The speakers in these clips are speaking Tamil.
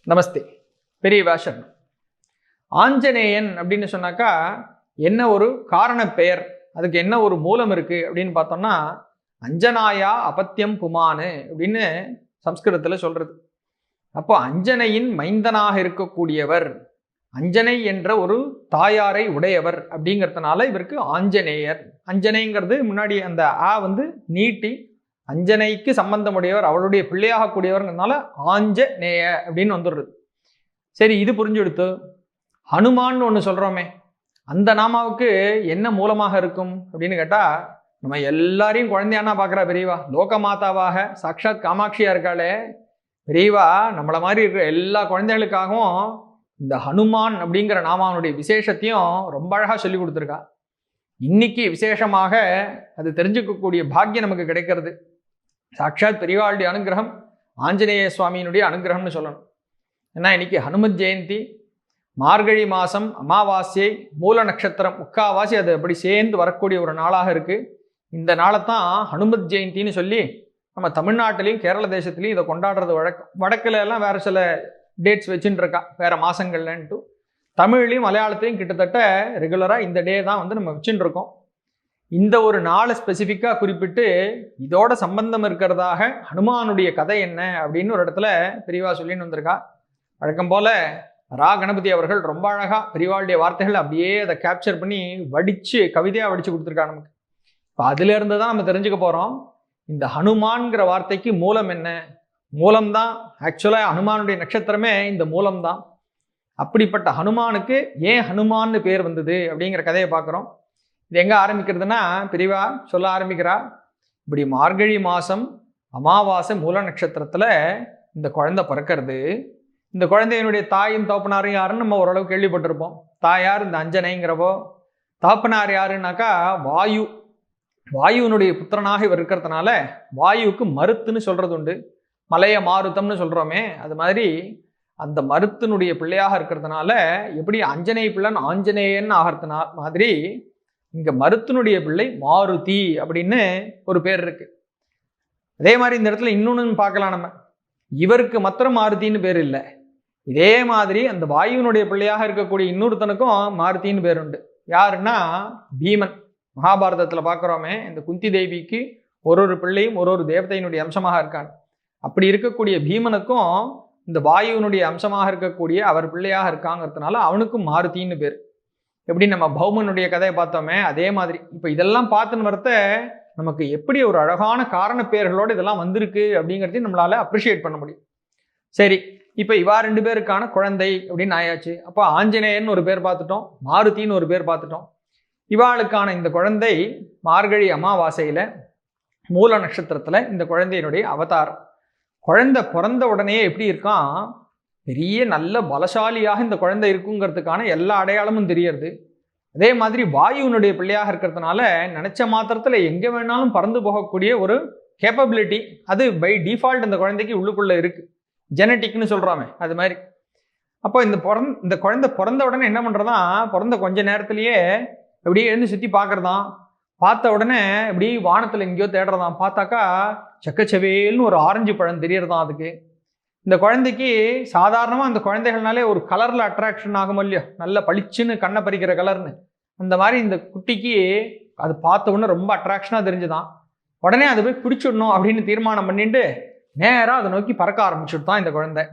நமஸ்தே. பெரியவா சரணம். ஆஞ்சநேயன் அப்படின்னு சொன்னாக்கா என்ன ஒரு காரண பெயர், அதுக்கு என்ன ஒரு மூலம் இருக்கு அப்படின்னு பார்த்தோம்னா, அஞ்சனாயா அபத்தியம் புமானு அப்படின்னு சம்ஸ்கிருதத்தில் சொல்றது. அப்போ அஞ்சனையின் மைந்தனாக இருக்கக்கூடியவர், அஞ்சனை என்ற ஒரு தாயாரை உடையவர் அப்படிங்கிறதுனால இவருக்கு ஆஞ்சநேயர். அஞ்சனைங்கிறது முன்னாடி அந்த நீட்டி அஞ்சனைக்கு சம்பந்தமுடையவர், அவளுடைய பிள்ளையாகக்கூடியவர்ங்கிறதுனால ஆஞ்சநேய அப்படின்னு வந்துடுறது. சரி, இது புரிஞ்சுடுத்து. ஹனுமான் ஒன்று சொல்கிறோமே, அந்த நாமாவுக்கு என்ன மூலமாக இருக்கும் அப்படின்னு கேட்டால், நம்ம எல்லாரையும் குழந்தையானா பார்க்குறா பெரியவா, லோக மாதாவாக சாட்சாத் காமாட்சியாக இருக்காளே பெரியவா, நம்மளை மாதிரி இருக்கிற எல்லா குழந்தைகளுக்காகவும் இந்த ஹனுமான் அப்படிங்கிற நாமாவனுடைய விசேஷத்தையும் ரொம்ப அழகாக சொல்லி கொடுத்துருக்கா. இன்னைக்கு விசேஷமாக அது தெரிஞ்சுக்கக்கூடிய பாக்கியம் நமக்கு கிடைக்கிறது. சாட்சாத் பெரியவாளுடைய அனுகிரகம், ஆஞ்சநேய சுவாமியினுடைய அனுகிரகம்னு சொல்லணும். ஏன்னா இன்னைக்கு ஹனுமத் ஜெயந்தி, மார்கழி மாதம் அமாவாசை, மூல நட்சத்திரம் முக்காவாசி அது அப்படி சேர்ந்து வரக்கூடிய ஒரு நாளாக இருக்குது. இந்த நாளை தான் ஹனுமத் ஜெயந்தின்னு சொல்லி நம்ம தமிழ்நாட்டிலையும் கேரள தேசத்துலையும் இதை கொண்டாடுறது வழக்கம். வடக்கில் எல்லாம் வேறு சில டேட்ஸ் வச்சுட்டு இருக்கா, வேறு மாதங்கள்லன்ட்டு. தமிழ்லையும் மலையாளத்தையும் கிட்டத்தட்ட ரெகுலராக இந்த டே தான் நம்ம வச்சுட்டு இருக்கோம். இந்த ஒரு நாளை ஸ்பெசிஃபிக்காக குறிப்பிட்டு இதோட சம்பந்தம் இருக்கிறதாக ஹனுமானுடைய கதை என்ன அப்படின்னு ஒரு இடத்துல பெரியவா சொல்லின்னு வந்திருக்கா. வழக்கம் போல ரா கணபதி அவர்கள் ரொம்ப அழகாக பெரியவாளுடைய வார்த்தைகள் அப்படியே அதை கேப்சர் பண்ணி வடித்து கவிதையாக வடித்து கொடுத்துருக்கா நமக்கு. இப்போ அதிலிருந்து தான் நம்ம தெரிஞ்சுக்க போகிறோம் இந்த ஹனுமான்கிற வார்த்தைக்கு மூலம் என்ன. மூலம்தான் ஆக்சுவலாக ஹனுமானுடைய நட்சத்திரமே இந்த மூலம்தான். அப்படிப்பட்ட ஹனுமானுக்கு ஏன் ஹனுமான்னு பேர் வந்தது அப்படிங்கிற கதையை பார்க்குறோம். இது எங்கே ஆரம்பிக்கிறதுனா, பெரியவா சொல்ல ஆரம்பிக்கிறா, இப்படி மார்கழி மாதம் அமாவாசை மூல நட்சத்திரத்தில் இந்த குழந்தை பிறக்கிறது. இந்த குழந்தையினுடைய தாயும் தகப்பனாரும் யாருன்னு நம்ம ஓரளவு கேள்விப்பட்டிருப்போம். தாயார் இந்த அஞ்சனைங்கிறவோ, தகப்பனார் யாருன்னாக்கா வாயு. வாயுனுடைய புத்திரனாக இவர் இருக்கிறதுனால வாயுவுக்கு மருத்துன்னு சொல்கிறது உண்டு. மலைய மாருத்தம்னு சொல்கிறோமே, அது மாதிரி அந்த மருத்தினுடைய பிள்ளையாக இருக்கிறதுனால எப்படி அஞ்சனை பிள்ளன் ஆஞ்சநேயன் ஆகிறதுனா மாதிரி இங்கே மருத்தினுடைய பிள்ளை மாருதி அப்படின்னு ஒரு பேர் இருக்கு. அதே மாதிரி இந்த இடத்துல இன்னொன்று பார்க்கலாம், நம்ம இவருக்கு மாத்திரம் மாருதின்னு பேர் இல்லை. இதே மாதிரி அந்த வாயுனுடைய பிள்ளையாக இருக்கக்கூடிய இன்னொருத்தனுக்கும் மாருதின்னு பேர் உண்டு. யாருன்னா பீமன். மகாபாரதத்தில் பார்க்குறோமே, இந்த குந்தி தேவிக்கு ஒரு பிள்ளையும் ஒரு தேவதையினுடைய அம்சமாக இருக்கான். அப்படி இருக்கக்கூடிய பீமனுக்கும் இந்த வாயுனுடைய அம்சமாக இருக்கக்கூடிய அவர் பிள்ளையாக இருக்காங்கிறதுனால அவனுக்கும் மாருதின்னு பேர். எப்படி நம்ம பௌமனுடைய கதையை பார்த்தோமே அதே மாதிரி இப்போ இதெல்லாம் பார்த்துன்னு வரத்த நமக்கு எப்படி ஒரு அழகான காரண பெயர்களோடு இதெல்லாம் வந்திருக்கு அப்படிங்கிறதையும் நம்மளால அப்ரிஷியேட் பண்ண முடியும். சரி, இப்போ இவா 2 பேருக்கான குழந்தை அப்படின்னு ஆயாச்சு. அப்போ ஆஞ்சநேயன் ஒரு பேர் பார்த்துட்டோம், மாருதின்னு ஒரு பேர் பார்த்துட்டோம். இவாளுக்கான இந்த குழந்தை மார்கழி அமாவாசையில் மூல நட்சத்திரத்தில் இந்த குழந்தையினுடைய அவதாரம். குழந்தை பிறந்த உடனே எப்படி இருக்கான், பெரிய நல்ல பலசாலியாக இந்த குழந்தை இருக்குங்கிறதுக்கான எல்லா அடையாளமும் தெரியறது. அதே மாதிரி வாயுனுடைய பிள்ளையாக இருக்கிறதுனால நினைச்ச மாத்திரத்தில் எங்கே வேணாலும் பறந்து போகக்கூடிய ஒரு கேப்பபிலிட்டி அது பை டிஃபால்ட் இந்த குழந்தைக்கு உள்ளுக்குள்ளே இருக்குது. ஜெனட்டிக்னு சொல்கிறாமே அது மாதிரி. அப்போ இந்த குழந்தை பிறந்த உடனே என்ன பண்ணுறதா, பிறந்த கொஞ்ச நேரத்திலேயே எப்படியே எழுந்து சுற்றி பார்க்குறதான். பார்த்த உடனே இப்படி வானத்தில் எங்கேயோ தேடுறதான். பார்த்தாக்கா சக்கச்சவேல்னு ஒரு ஆரஞ்சு பழம் தெரியறதான். அதுக்கு இந்த குழந்தைக்கு சாதாரணமாக அந்த குழந்தைகள்னாலே ஒரு கலரில் அட்ராக்ஷன் ஆகும் இல்லையோ, நல்ல பளிச்சுன்னு கண்ணை பறிக்கிற கலர்னு. அந்த மாதிரி இந்த குட்டிக்கு அது பார்த்த உடனே ரொம்ப அட்ராக்ஷனாக தெரிஞ்சுதான். உடனே அதை போய் பிடிச்சிடணும் அப்படின்னு தீர்மானம் பண்ணிட்டு நேராக அதை நோக்கி பறக்க ஆரம்பிச்சுட்டு தான் இந்த குழந்தை.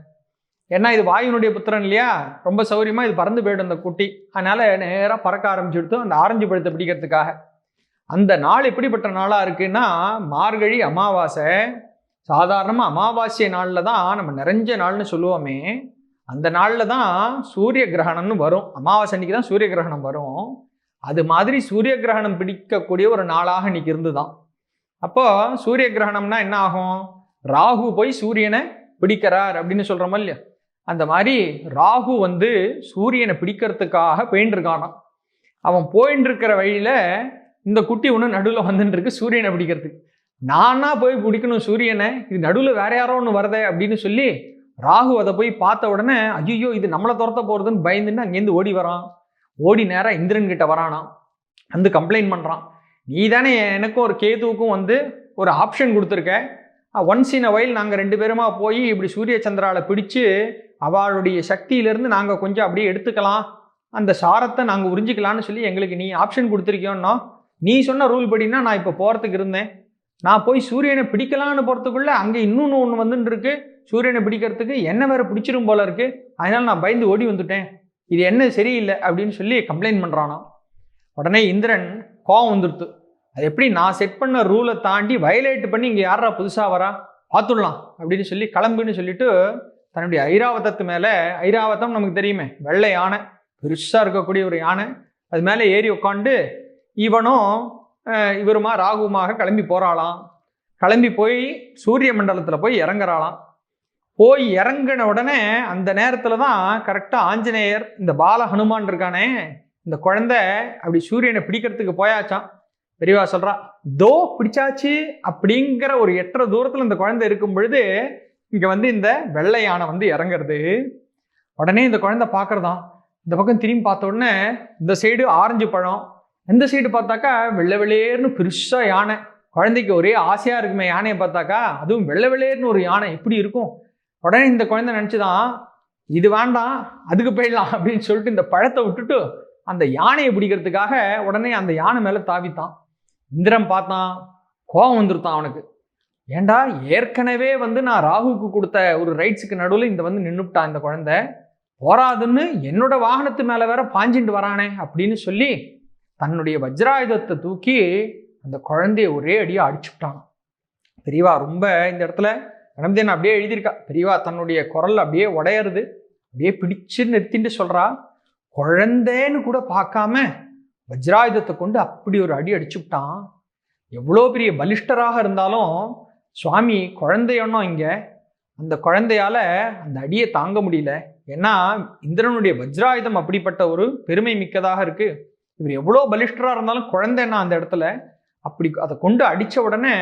ஏன்னா இது வாயுனுடைய புத்திரன் இல்லையா, ரொம்ப சௌரியமாக இது பறந்து போய்டும் இந்த குட்டி. அதனால் நேராக பறக்க ஆரம்பிச்சுடுத்து அந்த ஆரஞ்சு பழத்தை பிடிக்கிறதுக்காக. அந்த நாள் எப்படிப்பட்ட நாளாக இருக்குன்னா, மார்கழி அமாவாசை. சாதாரணமாக அமாவாசை நாளில் தான் நம்ம நிறைஞ்ச நாள்னு சொல்லுவோமே, அந்த நாளில் தான் சூரிய கிரகணம்னு வரும். அமாவாசை அன்றைக்கி தான் சூரிய கிரகணம் வரும். அது மாதிரி சூரிய கிரகணம் பிடிக்கக்கூடிய ஒரு நாளாக இன்னைக்கு இருந்துதான். அப்போ சூரிய கிரகணம்னா என்ன ஆகும், ராகு போய் சூரியனை பிடிக்கிறார் அப்படின்னு சொல்கிறோம் இல்லையா, அந்த மாதிரி ராகு சூரியனை பிடிக்கிறதுக்காக போயின்னு இருக்கானாம். அவன் போயின்னு இருக்கிற வழியில் இந்த குட்டி ஒன்று நடுவில் வந்துட்டு இருக்கு சூரியனை பிடிக்கிறதுக்கு. நானா போய் பிடிக்கணும் சூரியனை, இது நடுவில் வேற யாரோ ஒன்று வருதே அப்படின்னு சொல்லி ராகு அதை போய் பார்த்த உடனே ஐயோ இது நம்மளை துரத்த போகிறதுன்னு பயந்துன்னு அங்கேருந்து ஓடி வரான். ஓடி நேராக இந்திரன் கிட்ட வரானாம். கம்ப்ளைண்ட் பண்ணுறான், நீ தானே எனக்கும் ஒரு கேதுவுக்கும் ஒரு ஆப்ஷன் கொடுத்துருக்க, ஒன்ஸ் இன் அ வைல் நாங்கள் 2 பேருமா போய் இப்படி சூரிய சந்திராவில் பிடிச்சு அவளுடைய சக்தியிலேருந்து நாங்கள் கொஞ்சம் அப்படியே எடுத்துக்கலாம், அந்த சாரத்தை நாங்கள் உறிஞ்சிக்கலான்னு சொல்லி எங்களுக்கு நீ ஆப்ஷன் கொடுத்துருக்கியோன்னா, நீ சொன்ன ரூல் படினா நான் இப்போ போகிறதுக்கு இருந்தேன். நான் போய் சூரியனை பிடிக்கலான்னு போகிறதுக்குள்ளே அங்கே இன்னொன்று ஒன்று வந்துட்டு இருக்கு, சூரியனை பிடிக்கிறதுக்கு என்ன வேற பிடிச்சிரும் போல இருக்கு, அதனால நான் பயந்து ஓடி வந்துட்டேன், இது என்ன சரியில்லை அப்படின்னு சொல்லி கம்ப்ளைண்ட் பண்ணுறானா. உடனே இந்திரன் கோவம் வந்துடுத்து. அது எப்படி நான் செட் பண்ண ரூலை தாண்டி வயலேட் பண்ணி இங்கே யாரா புதுசாக வரா, பார்த்துடலாம் அப்படின்னு சொல்லி கிளம்புன்னு சொல்லிட்டு தன்னுடைய ஐராவதத்து மேலே, ஐராவதம் நமக்கு தெரியுமே வெள்ளை யானை, பெருசாக இருக்கக்கூடிய ஒரு யானை, அது மேலே ஏறி உட்காந்து இவனும் இவருமா ராகுமாக கிளம்பி போகிறாளாம். கிளம்பி போய் சூரிய மண்டலத்தில் போய் இறங்குறாளாம். போய் இறங்கின உடனே அந்த நேரத்தில் தான் கரெக்டாக ஆஞ்சநேயர், இந்த பால ஹனுமான் இருக்கானே இந்த குழந்தை, அப்படி சூரியனை பிடிக்கிறதுக்கு போயாச்சான். பெரியவா சொல்கிறா, தோ பிடிச்சாச்சு அப்படிங்கிற ஒரு எட்டரை தூரத்தில் இந்த குழந்தை இருக்கும் பொழுது இங்கே வந்து இந்த வெள்ளை யானை வந்து இறங்குறது. உடனே இந்த குழந்தை பார்க்குறதான், இந்த பக்கம் திரும்பி பார்த்த உடனே இந்த சைடு ஆரஞ்சு பழம், இந்த சைடு பார்த்தாக்கா வெள்ளை வெள்ளேர்னு பெருசாக யானை. குழந்தைக்கு ஒரே ஆசையாக இருக்குமே யானையை பார்த்தாக்கா, அதுவும் வெள்ளை வெள்ளேர்னு ஒரு யானை எப்படி இருக்கும். உடனே இந்த குழந்தை நினச்சிதான், இது வேண்டாம் அதுக்கு போயிடலாம் அப்படின்னு சொல்லிட்டு இந்த பழத்தை விட்டுட்டு அந்த யானையை பிடிக்கிறதுக்காக உடனே அந்த யானை மேலே தாவித்தான். இந்திரன் பார்த்தான், கோபம் வந்துருத்தான் அவனுக்கு. ஏண்டா ஏற்கனவே வந்து நான் ராகுக்கு கொடுத்த ஒரு ரைட்ஸுக்கு நடுவில் இந்த வந்து நின்றுட்டான் இந்த குழந்தை, போராதுன்னு என்னோட வாகனத்து மேலே வேற பாஞ்சிட்டு வரானே அப்படின்னு சொல்லி தன்னுடைய வஜ்ராயுதத்தை தூக்கி அந்த குழந்தைய ஒரே அடியாக அடிச்சுட்டான். பெரியவா ரொம்ப இந்த இடத்துல நடந்தேன்னு அப்படியே எழுதியிருக்கா. பெரியவா தன்னுடைய குரல் அப்படியே உடையிறது, அப்படியே பிடிச்சு நிறுத்திட்டு சொல்றா, குழந்தைன்னு கூட பார்க்காம வஜ்ராயுதத்தை கொண்டு அப்படி ஒரு அடி அடிச்சுட்டான். எவ்வளோ பெரிய பலிஷ்டராக இருந்தாலும் சுவாமி குழந்தையொன்னும் இங்கே அந்த குழந்தையால அந்த அடியை தாங்க முடியல. ஏன்னா இந்திரனுடைய வஜ்ராயுதம் அப்படிப்பட்ட ஒரு பெருமை மிக்கதாக இருக்கு. இவர் எவ்வளோ பலிஷ்டராக இருந்தாலும் குழந்தைன்னா அந்த இடத்துல அப்படி அதை கொண்டு அடித்த உடனே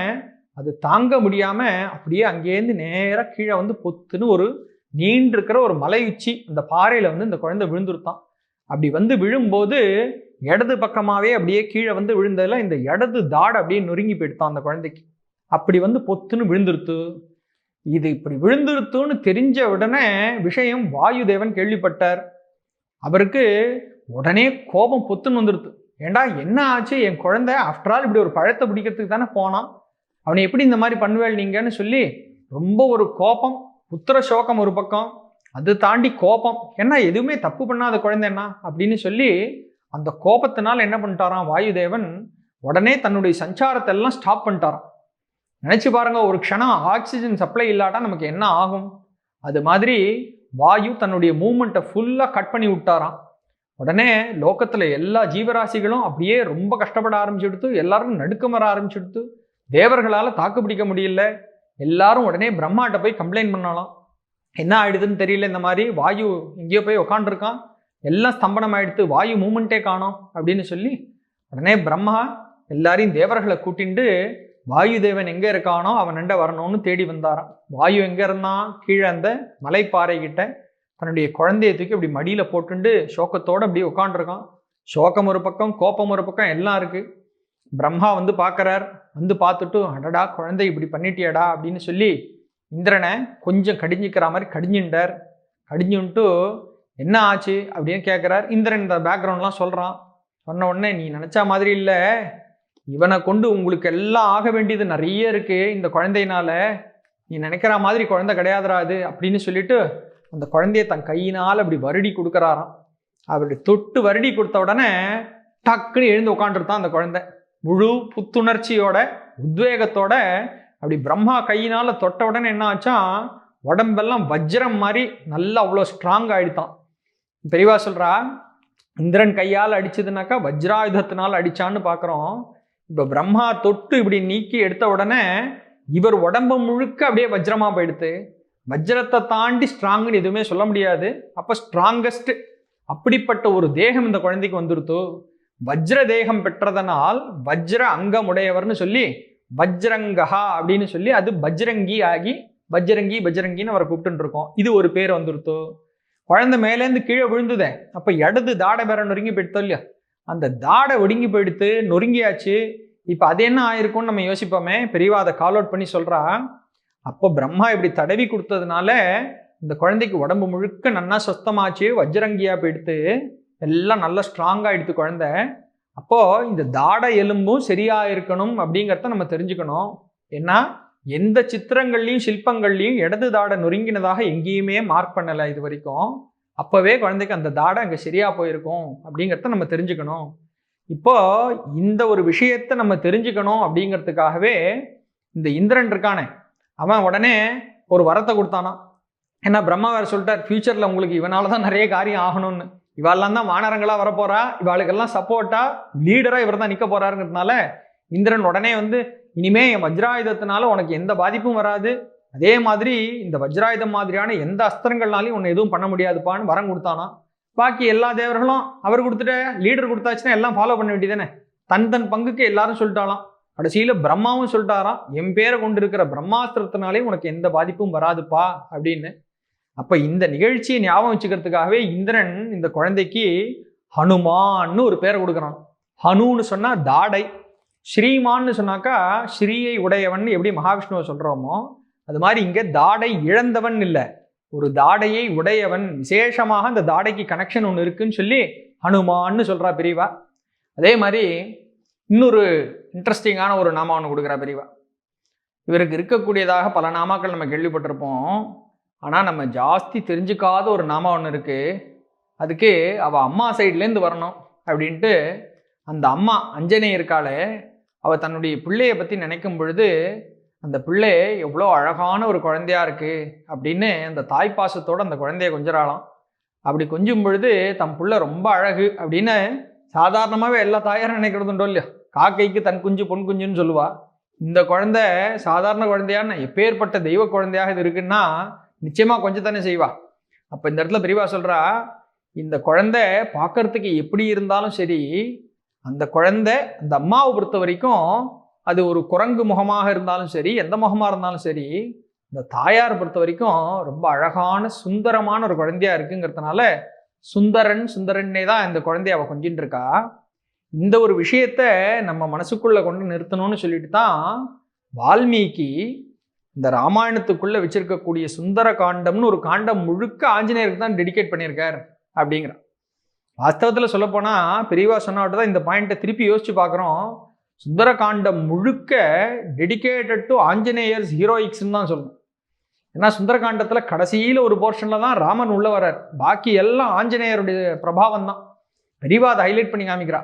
அது தாங்க முடியாம அப்படியே அங்கேருந்து நேராக கீழே வந்து பொத்துன்னு ஒரு நீண்டிருக்கிற ஒரு மலை உச்சி அந்த பாறையில வந்து இந்த குழந்தை விழுந்துருத்தான். அப்படி வந்து விழும்போது இடது பக்கமாவே அப்படியே கீழே வந்து விழுந்ததுல இந்த இடது தாடை அப்படியே நொறுங்கி போயிடுத்தான் அந்த குழந்தைக்கு. அப்படி வந்து பொத்துன்னு விழுந்துருத்து. இது இப்படி விழுந்துருத்துன்னு தெரிஞ்ச உடனே விஷயம் வாயுதேவன் கேள்விப்பட்டார். அவருக்கு உடனே கோபம் பொத்துன்னு வந்துடுது. ஏண்டா என்ன ஆச்சு, என் குழந்தை ஆஃப்டர் ஆல் இப்படி ஒரு பழத்தை பிடிக்கிறதுக்கு தானே போனான், அவனை எப்படி இந்த மாதிரி பண்ணுவேள் நீங்கன்னு சொல்லி ரொம்ப ஒரு கோபம், புத்திர சோகம் ஒரு பக்கம், அது தாண்டி கோபம், ஏன்னா எதுவுமே தப்பு பண்ணாத குழந்தை என்ன அப்படின்னு சொல்லி அந்த கோபத்தினால் என்ன பண்ணிட்டாராம் வாயுதேவன், உடனே தன்னுடைய சஞ்சாரத்தை எல்லாம் ஸ்டாப் பண்ணிட்டாராம். நினைச்சு பாருங்க, ஒரு க்ஷணம் ஆக்சிஜன் சப்ளை இல்லாட்டா நமக்கு என்ன ஆகும், அது மாதிரி வாயு தன்னுடைய மூமெண்ட்டை ஃபுல்லாக கட் பண்ணி விட்டாராம். உடனே லோகத்தில் எல்லா ஜீவராசிகளும் அப்படியே ரொம்ப கஷ்டப்பட ஆரம்பிச்சுடுத்து, எல்லாருக்கும் நடுக்கம் வர ஆரம்பிச்சுடுத்து, தேவர்களால் தாக்கு பிடிக்க முடியல. எல்லாரும் உடனே பிரம்மாட்ட போய் கம்ப்ளைண்ட் பண்ணலாம், என்ன ஆயிடுதுன்னு தெரியல, இந்த மாதிரி வாயு எங்கேயோ போய் உக்காண்டிருக்கான், எல்லாம் ஸ்தம்பனம் ஆயிடுத்து, வாயு மூமெண்ட்டே காணோம் அப்படின்னு சொல்லி உடனே பிரம்மா எல்லாரையும் தேவர்களை கூட்டிண்டு வாயுதேவன் எங்கே இருக்கானோ அவன் நண்ட வரணும்னு தேடி வந்தாராம். வாயு எங்கே இருந்தான், கீழே அந்த மலைப்பாறை கிட்ட தன்னுடைய குழந்தைய தூக்கி அப்படி மடியில் போட்டுண்டு சோகத்தோடு அப்படியே உட்காண்டிருக்கான். சோகம் ஒரு பக்கம், கோபம் ஒரு பக்கம், எல்லாம் இருக்கு. பிரம்மா வந்து பார்க்குறார். வந்து பார்த்துட்டு, அடடா குழந்தை இப்படி பண்ணிட்டியாடா அப்படின்னு சொல்லி இந்திரனை கொஞ்சம் கடிஞ்சிக்கிற மாதிரி கடிஞ்சுட்டார். கடிஞ்சுன்ட்டு என்ன ஆச்சு அப்படின்னு கேட்குறார். இந்திரன் இந்த பேக்ரவுண்ட்லாம் சொல்கிறான். சொன்ன உடனே, நீ நினச்சா மாதிரி இல்லை, இவனை கொண்டு உங்களுக்கு எல்லாம் ஆக வேண்டியது நிறைய இருக்கு இந்த குழந்தையினால, நீ நினைக்கிற மாதிரி குழந்தை கிடையாதுராது அப்படின்னு சொல்லிட்டு அந்த குழந்தைய தன் கையினால் அப்படி வருடி கொடுக்குறாராம். அப்படி தொட்டு வருடி கொடுத்த உடனே டக்குன்னு எழுந்து உட்காந்துருத்தான் அந்த குழந்தை. முழு புத்துணர்ச்சியோட உத்வேகத்தோட அப்படி பிரம்மா கையினால் தொட்ட உடனே என்ன ஆச்சா, உடம்பெல்லாம் வஜ்ரம் மாதிரி நல்லா அவ்வளோ ஸ்ட்ராங் ஆகிடுத்தான். பெரியவா சொல்கிறா, இந்திரன் கையால் அடிச்சதுனாக்கா வஜ்ராயுதத்தினால் அடித்தான்னு பார்க்குறோம். இப்போ பிரம்மா தொட்டு இப்படி நீக்கி எடுத்த உடனே இவர் உடம்பு முழுக்க அப்படியே வஜ்ரமாக போயிடுத்து. வஜ்ரத்தை தாண்டி ஸ்ட்ராங்குன்னு எதுவுமே சொல்ல முடியாது. அப்போ ஸ்ட்ராங்கஸ்ட் அப்படிப்பட்ட ஒரு தேகம் இந்த குழந்தைக்கு வந்துருத்தோ. வஜ்ர தேகம் பெற்றதனால் வஜ்ர அங்கம் உடையவர்னு சொல்லி வஜ்ரங்கஹா அப்படின்னு சொல்லி அது பஜ்ரங்கி ஆகி பஜ்ரங்கின்னு அவரை கூப்பிட்டு இருக்கோம். இது ஒரு பேர் வந்துருத்தோ. குழந்தை மேலேருந்து கீழே விழுந்துதே, அப்போ இடது தாடை வேற நொறுங்கி போயிடுத்தோ இல்லையா, அந்த தாடை ஒடுங்கி போயிடுத்து, நொறுங்கியாச்சு. இப்போ அது என்ன ஆயிருக்கும்னு நம்ம யோசிப்போமே. பெரியவா அதை கால் அவுட் பண்ணி சொல்றா, அப்போ பிரம்மா இப்படி தடவி கொடுத்ததுனால இந்த குழந்தைக்கு உடம்பு முழுக்க நன்னா சொஸ்தமாச்சு, வஜ்ரங்கியா போயிடுத்து, எல்லாம் நல்லா ஸ்ட்ராங்கா எடுத்து குழந்தை. அப்போ இந்த தாட எலும்பும் சரியா இருக்கணும் அப்படிங்கிறத நம்ம தெரிஞ்சுக்கணும். ஏன்னா எந்த சித்திரங்கள்லையும் சிற்பங்கள்லையும் இடது தாடை நொறுங்கினதாக எங்கேயுமே மார்க் பண்ணலை இது வரைக்கும். அப்போவே குழந்தைக்கு அந்த தாடை அங்கே சரியா போயிருக்கும் அப்படிங்கிறத நம்ம தெரிஞ்சுக்கணும். இப்போ இந்த ஒரு விஷயத்தை நம்ம தெரிஞ்சுக்கணும் அப்படிங்கிறதுக்காகவே இந்த இந்திரன் இருக்கானே, அவன் உடனே ஒரு வரத்தை கொடுத்தானா. ஏன்னா பிரம்மா வேற சொல்லிட்டார், ஃபியூச்சரில் உங்களுக்கு இவனால தான் நிறைய காரியம் ஆகணும்னு. இவாளெல்லாம் தான் வானரங்களாக வரப்போறா, இவாளுக்கெல்லாம் சப்போர்ட்டா லீடராக இவர் தான் நிற்க போறாருங்கிறதுனால இந்திரன் உடனே வந்து, இனிமே என் வஜ்ராயுதத்தினால உனக்கு எந்த பாதிப்பும் வராது, அதே மாதிரி இந்த வஜ்ராயுதம் மாதிரியான எந்த அஸ்திரங்கள்னாலையும் உன்னை எதுவும் பண்ண முடியாதுப்பான்னு வரம் கொடுத்தானா. பாக்கி எல்லா தேவர்களும் அவர் கொடுத்துட்ட, லீடர் கொடுத்தாச்சுன்னா எல்லாம் ஃபாலோ பண்ண வேண்டியதானே. தன் தன் பங்குக்கு எல்லாரும் சொல்லிட்டாலாம். கடைசியில பிரம்மாவும் சொல்லிட்டாராம், என் பேரை கொண்டு இருக்கிற பிரம்மாஸ்திரத்தினாலே உனக்கு எந்த பாதிப்பும் வராதுப்பா அப்படின்னு. அப்ப இந்த நிகழ்ச்சியை ஞாபகம் வச்சுக்கிறதுக்காகவே இந்திரன் இந்த குழந்தைக்கு ஹனுமான்னு ஒரு பேரை கொடுக்குறான். ஹனுன்னு சொன்னா தாடை, ஸ்ரீமான்னு சொன்னாக்கா ஸ்ரீயை உடையவன் எப்படி மகாவிஷ்ணுவை சொல்றோமோ அது மாதிரி இங்க தாடை இழந்தவன் இல்லை, ஒரு தாடையை உடையவன். விசேஷமாக அந்த தாடைக்கு கனெக்ஷன் ஒன்று இருக்குன்னு சொல்லி ஹனுமான்னு சொல்றா பெரியவா. அதே மாதிரி இன்னொரு இன்ட்ரெஸ்டிங்கான ஒரு நாமா ஒன்று கொடுக்குறா பெரியவா. இவருக்கு இருக்கக்கூடியதாக பல நாமாக்கள் நம்ம கேள்விப்பட்டிருப்போம். ஆனால் நம்ம ஜாஸ்தி தெரிஞ்சுக்காத ஒரு நாமா ஒன்று இருக்கு. அதுக்கு அவள் அம்மா சைட்லேருந்து வரணும் அப்படின்ட்டு அந்த அம்மா அஞ்சனை இருக்காளே, அவள் தன்னுடைய பிள்ளையை பற்றி நினைக்கும் பொழுது அந்த பிள்ளை எவ்வளோ அழகான ஒரு குழந்தையா இருக்கு அப்படின்னு அந்த தாய்ப்பாசத்தோடு அந்த குழந்தைய கொஞ்சறாளாம். அப்படி கொஞ்சும் பொழுது தம் பிள்ளை ரொம்ப அழகு அப்படின்னு சாதாரணமாகவே எல்லா தாயாரும் நினைக்கிறதுண்டோ இல்லையா, காக்கைக்கு தன் குஞ்சு பொன் குஞ்சுன்னு சொல்லுவா. இந்த குழந்தை சாதாரண குழந்தையான எப்பேற்பட்ட தெய்வ குழந்தையாக இது இருக்குன்னா நிச்சயமாக கொஞ்சம் தானே செய்வா. அப்போ இந்த இடத்துல பெரியவா சொல்கிறா, இந்த குழந்தை பார்க்கறதுக்கு எப்படி இருந்தாலும் சரி, அந்த குழந்தை அந்த அம்மாவை பொறுத்த வரைக்கும் அது ஒரு குரங்கு முகமாக இருந்தாலும் சரி, எந்த முகமாக இருந்தாலும் சரி, இந்த தாயாரை பொறுத்த வரைக்கும் ரொம்ப அழகான சுந்தரமான ஒரு குழந்தையா இருக்குங்கிறதுனால சுந்தரன்னே தான் இந்த குழந்தைய அவள் கொஞ்சின்னு இருக்கா. இந்த ஒரு விஷயத்த நம்ம மனசுக்குள்ள கொண்டு நிறுத்தணும்னு சொல்லிட்டு தான் வால்மீகி இந்த ராமாயணத்துக்குள்ள வச்சிருக்கக்கூடிய சுந்தர காண்டம்னு ஒரு காண்டம் முழுக்க ஆஞ்சநேயருக்கு தான் டெடிகேட் பண்ணியிருக்கார் அப்படிங்கிறான். வாஸ்தவத்தில் சொல்லப்போனா பெரியவா சொன்னாட்டு தான் இந்த பாயிண்ட்டை திருப்பி யோசிச்சு பார்க்குறோம். சுந்தர காண்டம் முழுக்க டெடிகேட்டட் டு ஆஞ்சநேயர்ஸ் ஹீரோயிக்ஸ்ன்னு தான் சொல்லணும். ஏன்னா சுந்தரகாண்டத்தில் கடைசியில் ஒரு போர்ஷனில் தான் ராமன் உள்ள வர்றார், பாக்கி எல்லாம் ஆஞ்சநேயருடைய பிரபாவம் தான். பெரியவா அதை ஹைலைட் பண்ணி காமிக்கிறா.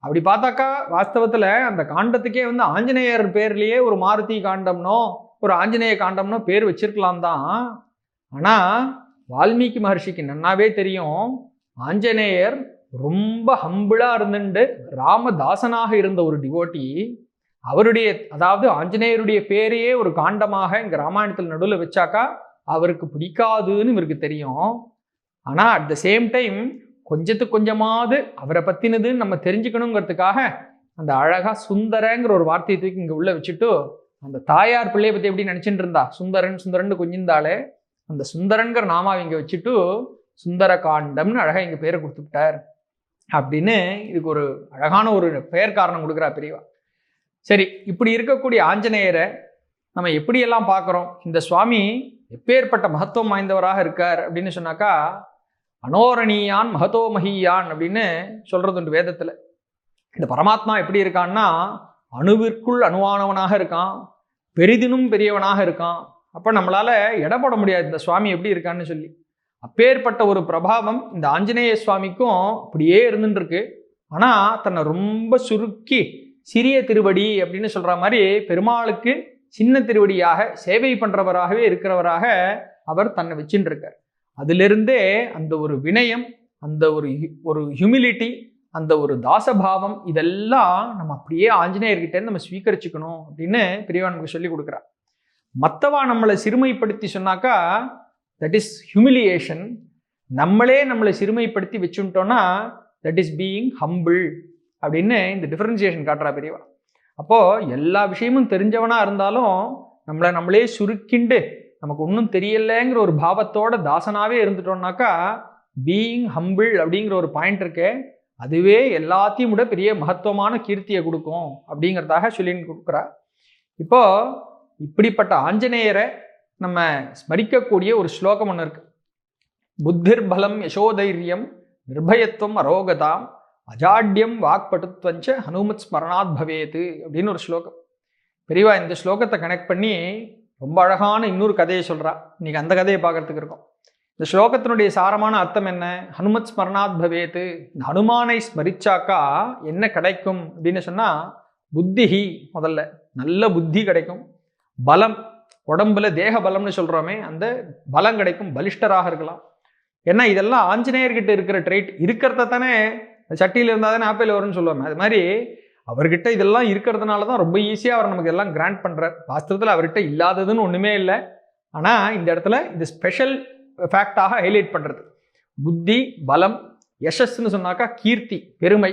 அப்படி பார்த்தாக்கா வாஸ்தவத்தில் அந்த காண்டத்துக்கே வந்து ஆஞ்சநேயர் பேர்லேயே ஒரு மாருதி காண்டம்னோ ஒரு ஆஞ்சநேய காண்டம்னோ பேர் வச்சிருக்கலாம் தான். ஆனால் வால்மீகி மகர்ஷிக்கு நன்னாவே தெரியும், ஆஞ்சநேயர் ரொம்ப ஹம்பிளா இருந்துட்டு ராமதாசனாக இருந்த ஒரு டிவோட்டி. அவருடைய அதாவது ஆஞ்சநேயருடைய பேரையே ஒரு காண்டமாக இங்க ராமாயணத்தில் நடுவில் வச்சாக்கா அவருக்கு பிடிக்காதுன்னு இவருக்கு தெரியும். ஆனா அட் த சேம் டைம் கொஞ்சத்துக்கு கொஞ்சமாவது அவரை பத்தினதுன்னு நம்ம தெரிஞ்சுக்கணுங்கிறதுக்காக அந்த அழகா சுந்தரங்கிற ஒரு வார்த்தையை தூக்கி இங்க உள்ள வச்சுட்டு அந்த தாயார் பிள்ளையை பத்தி எப்படி நினைச்சுட்டு இருந்தா, சுந்தரன் கொஞ்சிருந்தாலே அந்த சுந்தரன்கிற நாமாவை இங்க வச்சுட்டு சுந்தர காண்டம்னு அழகா இங்க பேரை கொடுத்துட்டார் அப்படின்னு இதுக்கு ஒரு அழகான ஒரு பெயர் காரணம் கொடுக்குறா பெரியவா. சரி, இப்படி இருக்கக்கூடிய ஆஞ்சநேயரை நம்ம எப்படியெல்லாம் பார்க்குறோம், இந்த சுவாமி எப்பேற்பட்ட மகத்துவம் வாய்ந்தவராக இருக்கார் அப்படின்னு சொன்னாக்கா, அனோரணீயான் மகதோமகியான் அப்படின்னு சொல்றது உண்டு வேதத்தில். இந்த பரமாத்மா எப்படி இருக்கான்னா அணுவிற்குள் அணுவானவனாக இருக்கான், பெரிதினும் பெரியவனாக இருக்கான். அப்போ நம்மளால எடை போட முடியாது இந்த சுவாமி எப்படி இருக்கான்னு சொல்லி. அப்பேற்பட்ட ஒரு பிரபாவம் இந்த ஆஞ்சநேய சுவாமிக்கும் அப்படியே இருந்துட்டு இருக்கு. ஆனால் தன்னை ரொம்ப சுருக்கி சிறிய திருவடி அப்படின்னு சொல்ற மாதிரி பெருமாளுக்கு சின்ன திருவடியாக சேவை பண்றவராகவே இருக்கிறவராக அவர் தன்னை வச்சுட்டு இருக்கார். அதிலிருந்தே அந்த ஒரு வினயம், அந்த ஒரு ஹியூமிலிட்டி, அந்த ஒரு தாசபாவம் இதெல்லாம் நம்ம அப்படியே ஆஞ்சநேயர்கிட்ட நம்ம ஸ்வீகரிச்சுக்கணும் அப்படின்னு பெரியவா நமக்கு சொல்லி கொடுக்குறா. மற்றவா நம்மளை சிறுமைப்படுத்தி சொன்னாக்கா தட் இஸ் ஹியூமிலியேஷன். நம்மளை சிறுமைப்படுத்தி வச்சுட்டோம்னா தட் இஸ் பீயிங் ஹம்பிள் அப்படின்னு இந்த டிஃபரன்சியேஷன் காட்டுறா பெரியவா. அப்போ எல்லா விஷயமும் தெரிஞ்சவனா இருந்தாலும் நம்மளே சுருக்கிண்டு நமக்கு ஒன்றும் தெரியலைங்கிற ஒரு பாவத்தோட தாசனாவே இருந்துட்டோம்னாக்கா பீயிங் ஹம்பிள் அப்படிங்கிற ஒரு பாயிண்ட் இருக்கே, அதுவே எல்லாத்தையும் விட பெரிய மகத்துவமான கீர்த்தியை கொடுக்கும் அப்படிங்கிறதாக சொல்லின்னு கொடுக்குறா. இப்போ இப்படிப்பட்ட ஆஞ்சநேயரை நம்ம ஸ்மரிக்கக்கூடிய ஒரு ஸ்லோகம் ஒன்று இருக்கு. புத்திர் பலம் யசோதைரியம் நிர்பயத்துவம் அரோகதாம் அஜாட்யம் வாக்பட்டுத்வஞ்ச ஹனுமத் ஸ்மரணாத் பவேத்து அப்படின்னு ஒரு ஸ்லோகம். பெரியவா இந்த ஸ்லோகத்தை கனெக்ட் பண்ணி ரொம்ப அழகான இன்னொரு கதையை சொல்றா. இன்னைக்கு அந்த கதையை பார்க்கறதுக்கு இருக்கும். இந்த ஸ்லோகத்தினுடைய சாரமான அர்த்தம் என்ன? ஹனுமத் ஸ்மரணாத் பவேத்து, இந்த ஹனுமானை ஸ்மரிச்சாக்கா என்ன கிடைக்கும் அப்படின்னு சொன்னா, புத்திஹி, முதல்ல நல்ல புத்தி கிடைக்கும், பலம், உடம்புல தேக பலம்னு சொல்றோமே அந்த பலம் கிடைக்கும், பலிஷ்டராக இருக்கலாம். ஏன்னா இதெல்லாம் ஆஞ்சநேயர்கிட்ட இருக்கிற ட்ரைட். இருக்கிறத தானே சட்டியில் இருந்தால் தானே ஆப்பிள் வரும்னு சொல்லுவாங்க. அது மாதிரி அவர்கிட்ட இதெல்லாம் இருக்கிறதுனால தான் ரொம்ப ஈஸியாக அவர் நமக்கு எல்லாம் கிராண்ட் பண்ணுறார். வாஸ்தவத்தில் அவர்கிட்ட இல்லாததுன்னு ஒன்றுமே இல்லை. ஆனால் இந்த இடத்துல இது ஸ்பெஷல் ஃபேக்டாக ஹைலைட் பண்ணுறது. புத்தி, பலம், யசஸ்ன்னு சொன்னாக்கா கீர்த்தி, பெருமை,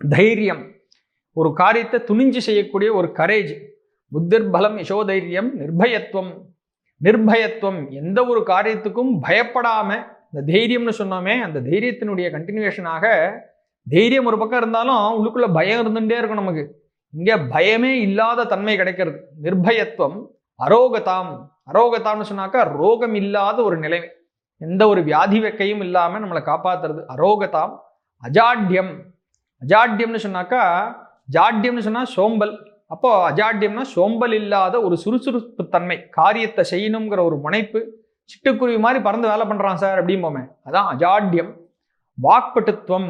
தைரியம், ஒரு காரியத்தை துணிஞ்சு செய்யக்கூடிய ஒரு கரேஜ். புத்திர் பலம் யசோதைரியம் நிர்பயத்துவம், நிர்பயத்துவம், எந்த ஒரு காரியத்துக்கும் பயப்படாம, இந்த தைரியம்னு சொன்னோமே அந்த தைரியத்தினுடைய கண்டினியூஷனாக, தைரியம் ஒரு பக்கம் இருந்தாலும் உள்ளுக்குள்ள பயம் இருந்துட்டே இருக்கும் நமக்கு. இங்க பயமே இல்லாத தன்மை கிடைக்கிறது. நிர்பயத்துவம், அரோகதாம், அரோகதாம்னு சொன்னாக்கா ரோகம் இல்லாத ஒரு நிலைமை, எந்த ஒரு வியாதி வெக்கையும் இல்லாம நம்மளை காப்பாத்துறது அரோகதாம். அஜாட்யம், அஜாட்யம்னு சொன்னாக்கா, ஜாட்யம்னு சொன்னா சோம்பல், அப்போ அஜாட்யம்னா சோம்பல் இல்லாத ஒரு சுறுசுறுப்பு தன்மை, காரியத்தை செய்யணுங்கிற ஒரு முனைப்பு. சிட்டுக்குருவி மாதிரி பறந்து வேலை பண்றான் சார் அப்படிம்போமே, அதான் அஜாட்யம். வாக்பட்டுத்துவம்,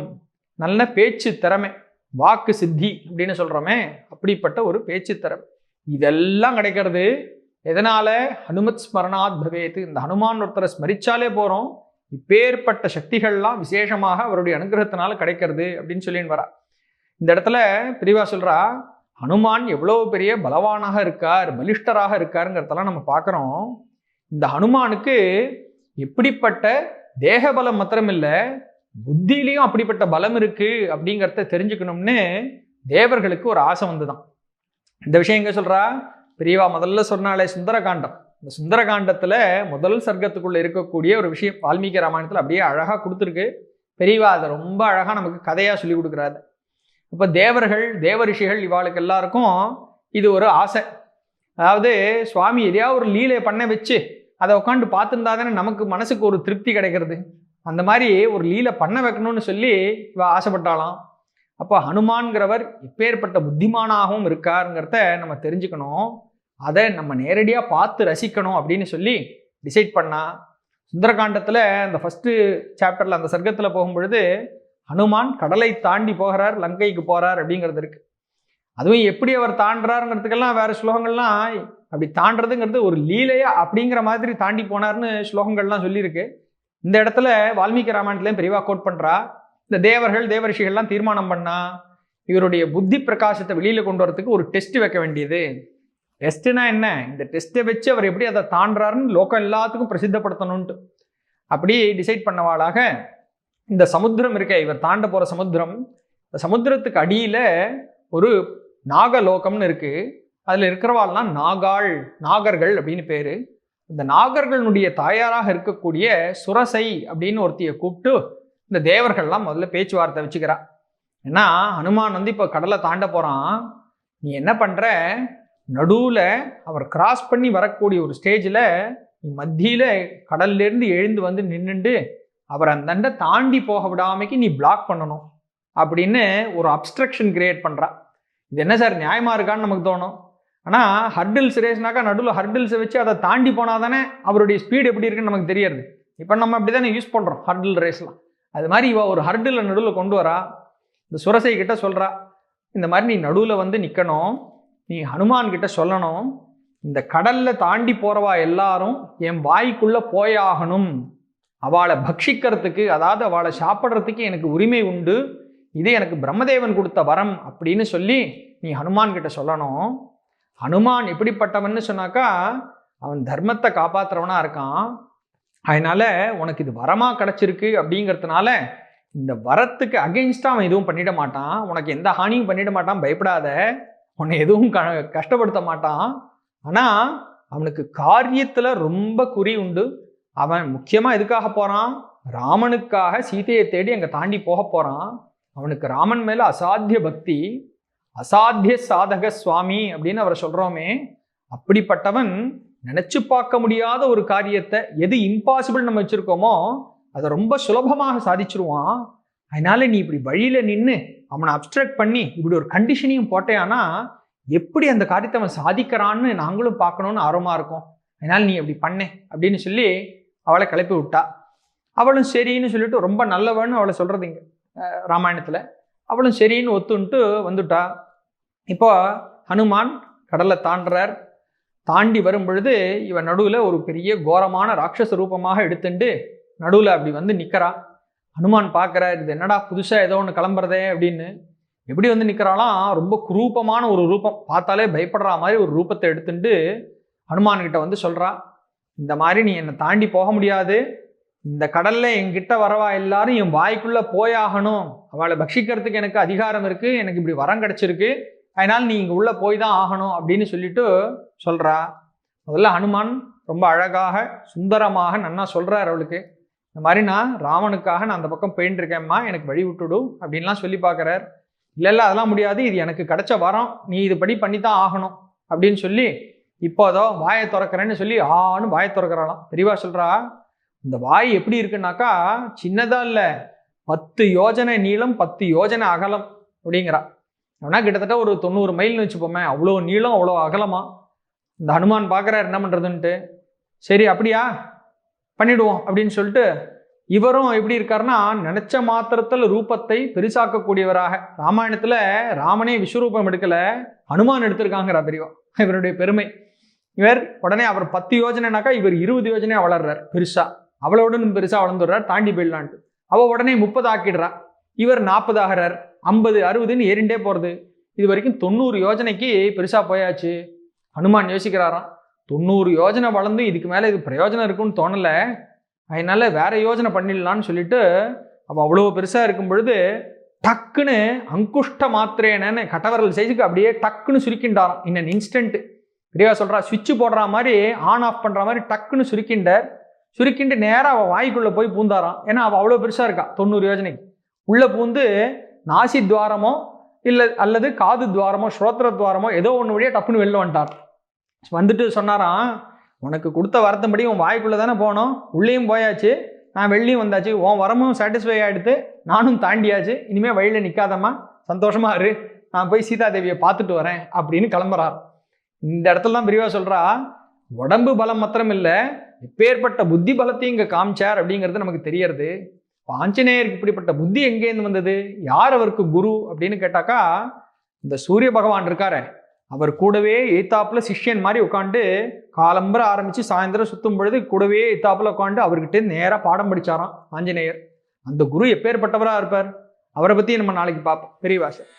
நல்ல பேச்சு திறமை, வாக்கு சித்தி அப்படின்னு சொல்றோமே அப்படிப்பட்ட ஒரு பேச்சு திறமை. இதெல்லாம் கிடைக்கிறது எதனால? ஹனுமத் ஸ்மரணாத் பவேத். இந்த ஹனுமான் ஒருத்தரை ஸ்மரிச்சாலே போறோம், இப்பேற்பட்ட சக்திகள்லாம் விசேஷமாக அவருடைய அனுகிரகத்தினால கிடைக்கிறது அப்படின்னு சொல்லின்னு வரா. இந்த இடத்துல பெரியவா சொல்றா, ஹனுமான் எவ்வளவு பெரிய பலவானாக இருக்கார், பலிஷ்டராக இருக்காருங்கிறதெல்லாம் நம்ம பார்க்குறோம். இந்த ஹனுமானுக்கு எப்படிப்பட்ட தேக பலம் மாத்திரம் இல்லை, புத்தியிலையும் அப்படிப்பட்ட பலம் இருக்கு அப்படிங்கிறத தெரிஞ்சுக்கணும்னு தேவர்களுக்கு ஒரு ஆசை வந்துதான். இந்த விஷயம் எங்க சொல்றா? பெரியவா முதல்ல சொன்னாலே சுந்தரகாண்டம். இந்த சுந்தரகாண்டத்துல முதல் சர்க்கத்துக்குள்ள இருக்கக்கூடிய ஒரு விஷயம் வால்மீகி ராமாயணத்துல அப்படியே அழகா கொடுத்துருக்கு. பெரியவா அதை ரொம்ப அழகா நமக்கு கதையா சொல்லி கொடுக்குறாரு. இப்போ தேவர்கள், தேவரிஷிகள், இவாளுக்கு எல்லாருக்கும் இது ஒரு ஆசை. அதாவது சுவாமி எதையாவது ஒரு லீலையை பண்ண வச்சு அதை உட்காந்து பார்த்துருந்தா தானே நமக்கு மனசுக்கு ஒரு திருப்தி கிடைக்கிறது. அந்த மாதிரி ஒரு லீலை பண்ண வைக்கணும்னு சொல்லி இவ ஆசைப்பட்டாலாம். அப்போ ஹனுமான்கிறவர் எப்பேற்பட்ட புத்திமானாகவும் இருக்காருங்கிறத நம்ம தெரிஞ்சுக்கணும், அதை நம்ம நேரடியாக பார்த்து ரசிக்கணும் அப்படின்னு சொல்லி டிசைட் பண்ணா. சுந்தரகாண்டத்தில் அந்த ஃபஸ்ட்டு சாப்டரில் அந்த சர்க்கத்தில் போகும்பொழுது ஹனுமான் கடலை தாண்டி போகிறார், லங்கைக்கு போகிறார் அப்படிங்கிறது இருக்கு. அதுவும் எப்படி அவர் தாண்டுறாருங்கிறதுக்கெல்லாம் வேற ஸ்லோகங்கள்லாம் அப்படி தாண்டதுங்கிறது ஒரு லீலையா அப்படிங்கிற மாதிரி தாண்டி போனார்னு ஸ்லோகங்கள்லாம் சொல்லியிருக்கு. இந்த இடத்துல வால்மீகி ராமாயணத்துலேயும் பெரியவா கோட் பண்ணுறா, இந்த தேவர்கள், தேவரிஷிகள்லாம் தீர்மானம் பண்ணா இவருடைய புத்தி பிரகாசத்தை வெளியில் கொண்டு வரதுக்கு ஒரு டெஸ்ட் வைக்க வேண்டியது. டெஸ்ட்னா என்ன? இந்த டெஸ்ட்டை வச்சு அவர் எப்படி அதை தாண்டுறாருன்னு லோகம் எல்லாத்துக்கும் பிரசித்தப்படுத்தணும்ட்டு அப்படி டிசைட் பண்ணவாளாக இந்த சமுத்திரம் இருக்க, இவர் தாண்ட போகிற சமுத்திரம், இந்த சமுத்திரத்துக்கு அடியில் ஒரு நாகலோகம்னு இருக்கு. அதில் இருக்கிறவாள்லாம் நாகாள், நாகர்கள் அப்படின்னு பேர். இந்த நாகர்களுடைய தாயாராக இருக்கக்கூடிய சுரசை அப்படின்னு ஒருத்தியை கூப்பிட்டு இந்த தேவர்கள்லாம் முதல்ல பேச்சுவார்த்தை வச்சுக்கிறா. ஏன்னா ஹனுமான் இப்போ கடலை தாண்ட போகிறான், நீ என்ன பண்ணுற, நடுவில் அவர் கிராஸ் பண்ணி வரக்கூடிய ஒரு ஸ்டேஜில் நீ மத்தியில் கடல்லேருந்து எழுந்து வந்து நின்றுண்டு அவர் அந்தண்டை தாண்டி போக விடாமைக்கு நீ பிளாக் பண்ணணும் அப்படின்னு ஒரு அப்ஸ்ட்ரக்ஷன் கிரியேட் பண்ணுறா. இது என்ன சார் நியாயமாக இருக்கான்னு நமக்கு தோணும். ஆனால் ஹர்டில்ஸ் ரேஸ்னாக்கா நடுவில் ஹர்டில்ஸை வச்சு அதை தாண்டி போனால் தானே அவருடைய ஸ்பீடு எப்படி இருக்குன்னு நமக்கு தெரியாது. இப்போ நம்ம அப்படி தானே யூஸ் பண்ணுறோம் ஹர்டில் ரேஸ்லாம். அது மாதிரி இவ ஒரு ஹர்டில் நடுவில் கொண்டு வரா. இந்த சுரசை கிட்ட சொல்கிறா, இந்த மாதிரி நீ நடுவில் வந்து நிற்கணும், நீ ஹனுமான் கிட்ட சொல்லணும், இந்த கடலில் தாண்டி போகிறவா எல்லாரும் என் வாய்க்குள்ளே போயாகணும், அவளை பக்ஷிக்கிறதுக்கு, அதாவது அவளை சாப்பிட்றதுக்கு எனக்கு உரிமை உண்டு, இது எனக்கு பிரம்மதேவன் கொடுத்த வரம் அப்படின்னு சொல்லி நீ ஹனுமான் கிட்ட சொல்லணும். ஹனுமான் எப்படிப்பட்டவன்னு சொன்னாக்கா அவன் தர்மத்தை காப்பாற்றுறவனா இருக்கான். அதனால உனக்கு இது வரமா கிடைச்சிருக்கு அப்படிங்கிறதுனால இந்த வரத்துக்கு அகெயின்ஸ்டாக அவன் எதுவும் பண்ணிட மாட்டான், உனக்கு எந்த ஹானியும் பண்ணிட மாட்டான், பயப்படாத, உன்னை எதுவும் கஷ்டப்படுத்த மாட்டான். ஆனால் அவனுக்கு காரியத்தில் ரொம்ப குறி உண்டு. அவன் முக்கியமாக எதுக்காக போகிறான்? ராமனுக்காக சீதையை தேடி அங்கே தாண்டி போக போகிறான். அவனுக்கு ராமன் மேலே அசாத்திய பக்தி, அசாத்திய சாதக சுவாமி அப்படின்னு அவரை சொல்கிறோமே, அப்படிப்பட்டவன் நினச்சி பார்க்க முடியாத ஒரு காரியத்தை, எது இம்பாசிபிள் நம்ம வச்சுருக்கோமோ அதை ரொம்ப சுலபமாக சாதிச்சிருவான். அதனால நீ இப்படி வழியில நின்று அவனை அப்ஸ்ட்ராக்ட் பண்ணி இப்படி ஒரு கண்டிஷனையும் போட்டேன்னா எப்படி அந்த காரியத்தை அவன் சாதிக்கிறான்னு நாங்களும் பார்க்கணும்னு ஆர்வமா இருக்கும். அதனால நீ அப்படி பண்ணு அப்படின்னு சொல்லி அவளை கிளப்பி விட்டா. அவளும் சரின்னு சொல்லிட்டு ரொம்ப நல்லவன்னு அவளை சொல்றது இங்க ராமாயணத்துல. அவளும் சரின்னு ஒத்துன்ட்டு வந்துட்டா. இப்போ ஹனுமான் கடலை தாண்டுறார். தாண்டி வரும் பொழுது இவன் நடுவில் ஒரு பெரிய கோரமான ராட்சச ரூபமாக எடுத்துட்டு நடுவில் அப்படி வந்து நிற்கிறா. ஹனுமான் பார்க்குறார், இது என்னடா புதுசாக ஏதோ ஒன்று கிளம்புறதே அப்படின்னு. எப்படி வந்து நிற்கிறாளாம், ரொம்ப குரூபமான ஒரு ரூபம், பார்த்தாலே பயப்படுற மாதிரி ஒரு ரூபத்தை எடுத்துட்டு ஹனுமான்கிட்ட வந்து சொல்கிறா, இந்த மாதிரி நீ என்னை தாண்டி போக முடியாது, இந்த கடல்ல என்கிட்ட வரவா எல்லாரும் என் வாய்க்குள்ள போயாகணும், அவளை பக்ஷிக்கிறதுக்கு எனக்கு அதிகாரம் இருக்கு, எனக்கு இப்படி வரம் கிடைச்சிருக்கு, அதனால நீ இங்க உள்ள போய் தான் ஆகணும் அப்படின்னு சொல்லிட்டு சொல்றா. முதல்ல ஹனுமான் ரொம்ப அழகாக சுந்தரமாக நன்னா சொல்றார் அவளுக்கு, இந்த மாதிரி நான் ராமனுக்காக நான் அந்த பக்கம் போயிட்டு இருக்கேன்மா, எனக்கு வழி விட்டுடு அப்படின்லாம் சொல்லி பார்க்குறார். இல்லை அதெல்லாம் முடியாது, இது எனக்கு கிடைச்ச வரம், நீ இதுபடி பண்ணித்தான் ஆகணும் அப்படின்னு சொல்லி இப்போதோ வாயை திறக்கிறேன்னு சொல்லி ஆன்னு வாயை திறக்கிறாளாம். பெரியவா சொல்றா, இந்த வாய் எப்படி இருக்குன்னாக்கா சின்னதா இல்லை, 10 யோஜனை நீளம் 10 யோஜனை அகலம் அப்படிங்கிறா. அப்படின்னா கிட்டத்தட்ட ஒரு 90 மைல்னு வச்சுப்போமே, அவ்வளோ நீளம் அவ்வளோ அகலமா. இந்த ஹனுமான் பார்க்குறாரு என்ன பண்ணுறதுன்ட்டு. சரி அப்படியா பண்ணிடுவோம் அப்படின்னு சொல்லிட்டு இவரும் எப்படி இருக்காருன்னா நினைச்ச மாத்திரத்தில் ரூபத்தை பெருசாக்கக்கூடியவராக. ராமாயணத்துல ராமனே விஸ்வரூபம் எடுக்கல, ஹனுமான் எடுத்திருக்காங்கிறா பெரியவா, இவருடைய பெருமை. இவர் உடனே அவர் 10 யோஜனைனாக்கா இவர் 20 யோஜனையா வளர்றார், பெருசா அவளோட பெருசா வளர்ந்துடுறார், தாண்டி போயிடலான்ட்டு. அவ உடனே 30 ஆக்கிடுறா, இவர் 40 ஆகிறார், 50 60ன்னு ஏறிண்டே போறது. இது வரைக்கும் 90 யோஜனைக்கு பெருசா போயாச்சு. ஹனுமான் யோசிக்கிறாராம், 90 யோஜனை வளர்ந்து இதுக்கு மேல இது பிரயோஜனம் இருக்குன்னு தோணல, அதனால வேற யோஜனை பண்ணிடலான்னு சொல்லிட்டு அவ அவ்வளோ பெருசா இருக்கும் பொழுது டக்குன்னு அங்குஷ்ட மாத்திரேனன்னு கட்டவரல் சைஸுக்கு அப்படியே டக்குன்னு சுருக்கின்றாராம். இன்னும் இன்ஸ்டன்ட் பெரியவா சொல்றா, சுவிட்ச் போடுற மாதிரி ஆன் ஆஃப் பண்ற மாதிரி டக்குன்னு சுருக்கிண்டார். சுருக்கிண்டு நேராக அவள் வாய்க்குள்ள போய் பூந்தாராம். ஏன்னா அவள் அவ்வளோ பெருசா இருக்கா, 90 யோஜனைக்கு. உள்ள பூந்து நாசி துவாரமோ இல்லை அல்லது காது துவாரமோ ஸ்ரோத்திர துவாரமோ ஏதோ ஒன்று வழியா டப்புன்னு வெளில வந்துட்டார். வந்துட்டு சொன்னாராம், உனக்கு கொடுத்த வரத்தம்படி உன் வாய்க்குள்ளே தானே போனோம், உள்ளேயும் போயாச்சு, நான் வெளியும் வந்தாச்சு, உன் வரமும் சாட்டிஸ்ஃபை ஆகிடுத்து, நானும் தாண்டியாச்சு, இனிமேல் வழியில் நிற்காதம்மா, சந்தோஷமா இரு, நான் போய் சீதாதேவியை பார்த்துட்டு வரேன் அப்படின்னு கிளம்புறார். இந்த இடத்துல தான் பெரியவா சொல்றா, உடம்பு பலம் மாத்திரம் இல்லை, எப்பேற்பட்ட புத்தி பலத்தையும் இங்கே காமிச்சார் அப்படிங்கிறது நமக்கு தெரியறது. ஆஞ்சநேயருக்கு இப்படிப்பட்ட புத்தி எங்கேருந்து வந்தது, யார் அவருக்கு குரு அப்படின்னு கேட்டாக்கா, இந்த சூரிய பகவான் இருக்காரு, அவர் கூடவே எய்தாப்புல சிஷ்யன் மாதிரி உட்காந்து காலம்பர ஆரம்பிச்சு சாயந்தரம் சுத்தும் பொழுது கூடவே எய்தாப்புல உட்காந்து அவர்கிட்ட நேராக பாடம் படிச்சாராம் ஆஞ்சநேயர். அந்த குரு எப்பேற்பட்டவராக இருப்பார், அவரை பற்றி நம்ம நாளைக்கு பார்ப்போம். பெரியவாசர்.